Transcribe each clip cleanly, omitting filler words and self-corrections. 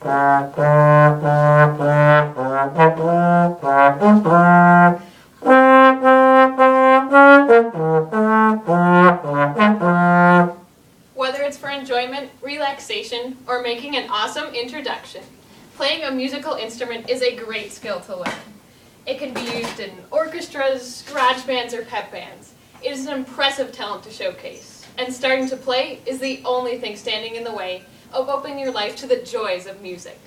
Whether it's for enjoyment, relaxation, or making an awesome introduction, playing a musical instrument is a great skill to learn. It can be used in orchestras, garage bands, or pep bands. It is an impressive talent to showcase, and starting to play is the only thing standing in the way of opening your life to the joys of music.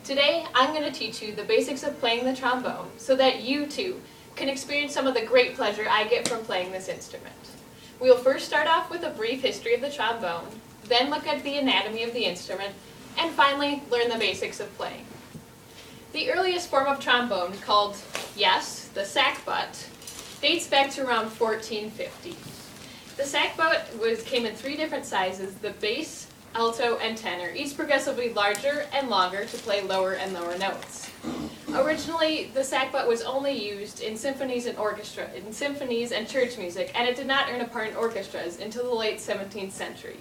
Today, I'm going to teach you the basics of playing the trombone so that you too can experience some of the great pleasure I get from playing this instrument. We will first start off with a brief history of the trombone, then look at the anatomy of the instrument, and finally learn the basics of playing. The earliest form of trombone, called, yes, the sackbut, dates back to around 1450. The sackbut came in three different sizes: the bass, alto, and tenor, each progressively larger and longer to play lower and lower notes. Originally, the sackbut was only used in symphonies and church music, and it did not earn a part in orchestras until the late 17th century.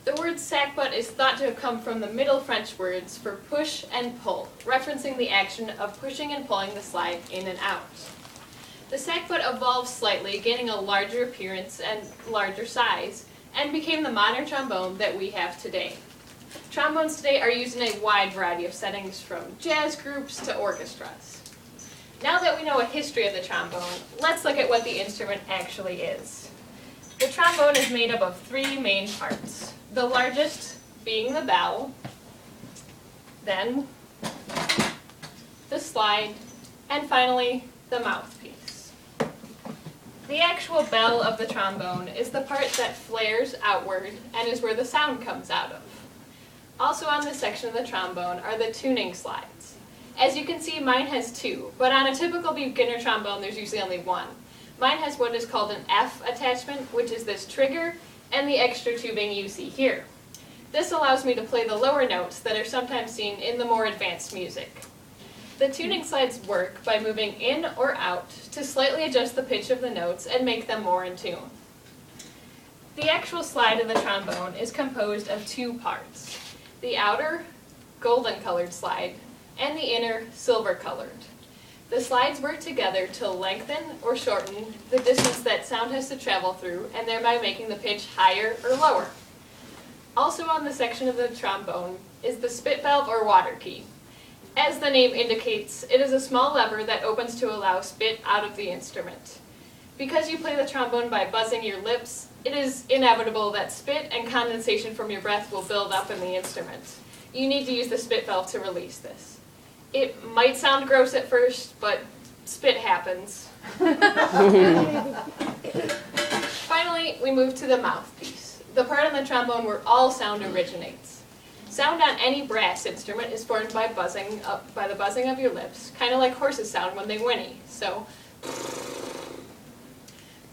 The word sackbut is thought to have come from the Middle French words for push and pull, referencing the action of pushing and pulling the slide in and out. The sackbut evolved slightly, gaining a larger appearance and larger size, and became the modern trombone that we have today. Trombones today are used in a wide variety of settings, from jazz groups to orchestras. Now that we know a history of the trombone, let's look at what the instrument actually is. The trombone is made up of three main parts, the largest being the bell, then the slide, and finally the mouthpiece. The actual bell of the trombone is the part that flares outward and is where the sound comes out of. Also on this section of the trombone are the tuning slides. As you can see, mine has two, but on a typical beginner trombone there's usually only one. Mine has what is called an F attachment, which is this trigger, and the extra tubing you see here. This allows me to play the lower notes that are sometimes seen in the more advanced music. The tuning slides work by moving in or out to slightly adjust the pitch of the notes and make them more in tune. The actual slide of the trombone is composed of two parts: the outer, golden-colored slide, and the inner, silver-colored. The slides work together to lengthen or shorten the distance that sound has to travel through, and thereby making the pitch higher or lower. Also on the section of the trombone is the spit valve or water key. As the name indicates, it is a small lever that opens to allow spit out of the instrument. Because you play the trombone by buzzing your lips, it is inevitable that spit and condensation from your breath will build up in the instrument. You need to use the spit valve to release this. It might sound gross at first, but spit happens. Finally, we move to the mouthpiece, the part on the trombone where all sound originates. Sound on any brass instrument is formed by the buzzing of your lips, kind of like horses sound when they whinny. So,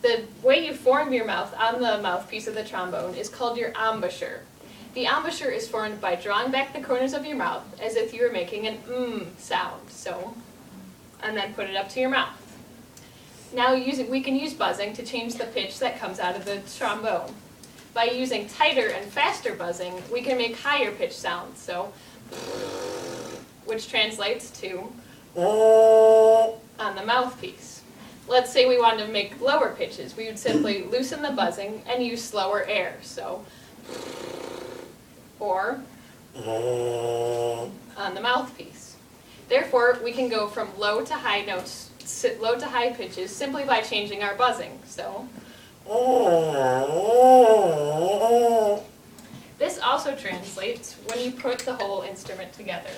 the way you form your mouth on the mouthpiece of the trombone is called your embouchure. The embouchure is formed by drawing back the corners of your mouth as if you were making an sound. So, and then put it up to your mouth. Now we can use buzzing to change the pitch that comes out of the trombone. By using tighter and faster buzzing, we can make higher pitch sounds, so, which translates to on the mouthpiece. Let's say we wanted to make lower pitches. We would simply loosen the buzzing and use slower air, so, or on the mouthpiece. Therefore, we can go from low to high notes, low to high pitches simply by changing our buzzing, so. This also translates when you put the whole instrument together.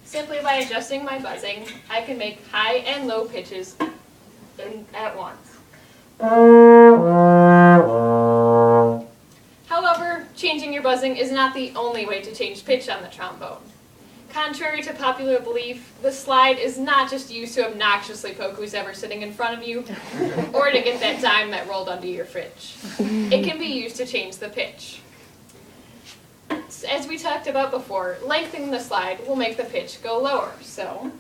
Simply by adjusting my buzzing, I can make high and low pitches at once. However, changing your buzzing is not the only way to change pitch on the trombone. Contrary to popular belief, the slide is not just used to obnoxiously poke who's ever sitting in front of you, or to get that dime that rolled under your fridge. It can be used to change the pitch. As we talked about before, lengthening the slide will make the pitch go lower, so.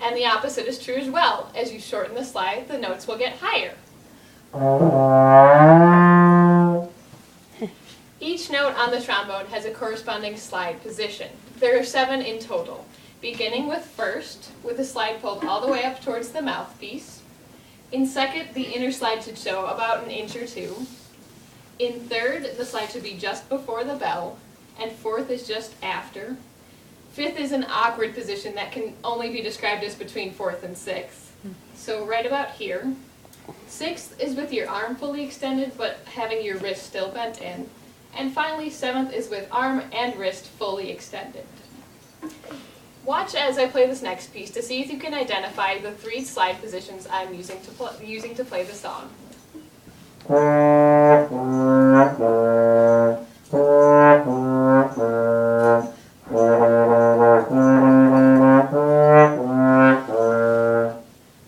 And the opposite is true as well. As you shorten the slide, the notes will get higher. Each note on the trombone has a corresponding slide position. There are 7 in total, beginning with first, with the slide pulled all the way up towards the mouthpiece. In second, the inner slide should show about an inch or 2. In third, the slide should be just before the bell, and fourth is just after. Fifth is an awkward position that can only be described as between 4th and 6th. So right about here. 6th is with your arm fully extended, but having your wrist still bent in. And finally, 7th is with arm and wrist fully extended. Watch as I play this next piece to see if you can identify the 3 slide positions I'm using to play the song.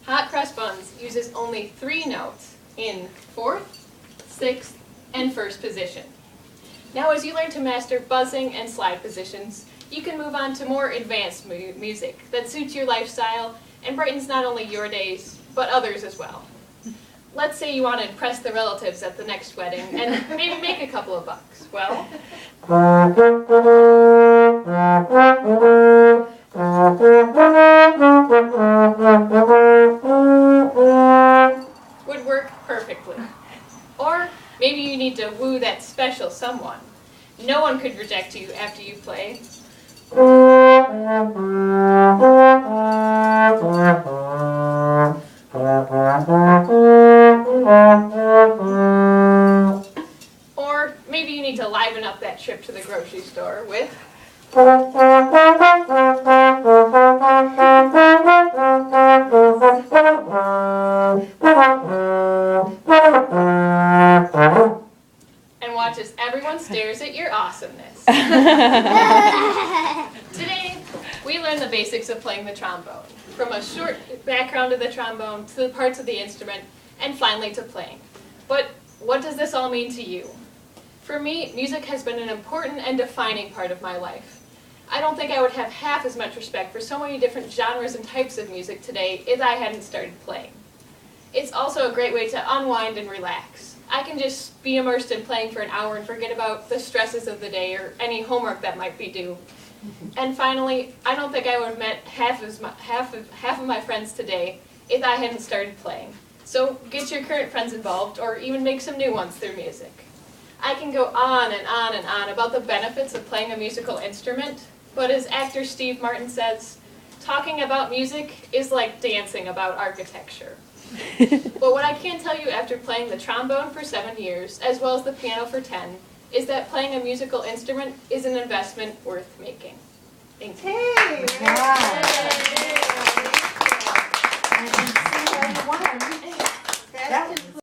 Hot Cross Buns uses only 3 notes in 4th, 6th, and 1st position. Now as you learn to master buzzing and slide positions, you can move on to more advanced music that suits your lifestyle and brightens not only your days, but others as well. Let's say you want to impress the relatives at the next wedding and maybe make a couple of bucks. Well, would work perfectly. Or maybe you need to woo that special someone. No one could reject you after you play. Or maybe you need to liven up that trip to the grocery store with. And watch as everyone stares at your awesomeness. Today, we learned the basics of playing the trombone, from a short background of the trombone to the parts of the instrument, and finally to playing. But what does this all mean to you? For me, music has been an important and defining part of my life. I don't think I would have half as much respect for so many different genres and types of music today if I hadn't started playing. It's also a great way to unwind and relax. I can just be immersed in playing for an hour and forget about the stresses of the day or any homework that might be due. And finally, I don't think I would have met half of my friends today if I hadn't started playing. So get your current friends involved or even make some new ones through music. I can go on and on and on about the benefits of playing a musical instrument, but as actor Steve Martin says, talking about music is like dancing about architecture. But what I can tell you after playing the trombone for 7 years, as well as the piano for 10, is that playing a musical instrument is an investment worth making. Thank you. Hey! That